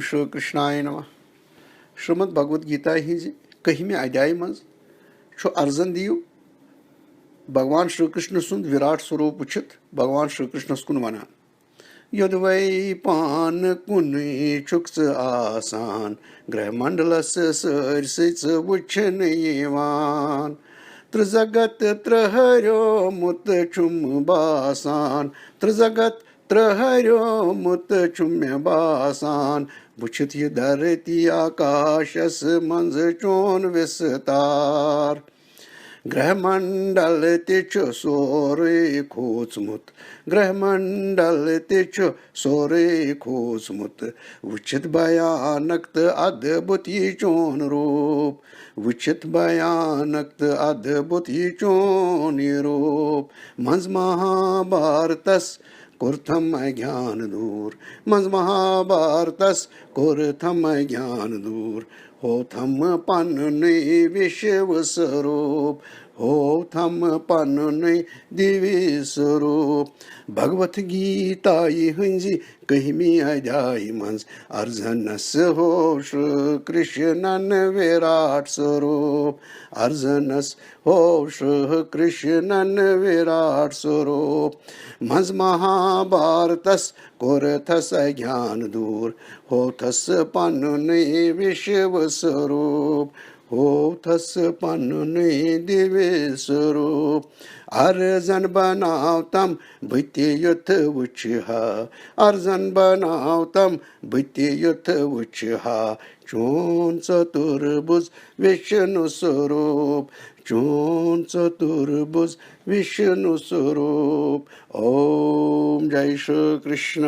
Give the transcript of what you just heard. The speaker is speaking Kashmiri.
श्री कृष्णाय नमः। श्रीमद् भगवद गीता हिंज 11वें अध्याय मज अर्जन दियो भगवान श्री कृष्ण सुंद विराट स्वरूप वुचित भगवान श्री कृष्ण कुन वनान योद वै पान कुन छुक आसान ग्रह मंडलस सरस वुचन यिवान त्रिजगत त्रहर्यो मुत छुम बासान त्रिजगत त्रहर्यो मुत छुम बासान वुचित यह धरती आकाशस मंज चोन विस्तार ग्रह मंडल तिछ सोरे खोचमुत ग्रह मंडल तिछ सोरे खोचमुत वुचित भयानक अद्भुत यह चोन रूप वुचित भयानक अद्भुत यह चोन रूप मंज महाभारतस कुर्थम ज्ञान दूर मंज महाभारतस कुर्थम ज्ञान दूर हो थम पन विश्व स्वरूप हो थम पन दिव्य स्वरूप भगवत गीता हंजी 11वीं अध्याय मज अर्जनस हो श्री कृष्णन विराट स्वरूप अर्जनस हो श्री कृष्णन विराट स्वरूप मज महाभारतस कोरथस ज्ञान दूर होथस पन विश्व स्वरूप होथस पन दिव्य स्वरूप अर्जन बनावतम भृत्य युथ वुचहा अर्जन बनावतम भृत्य युथ वुचहा चोन चतुर्भुज विष्णु स्वरूप चोन चतुर्भुज विष्णु स्वरूप। ओम जय श्री कृष्ण।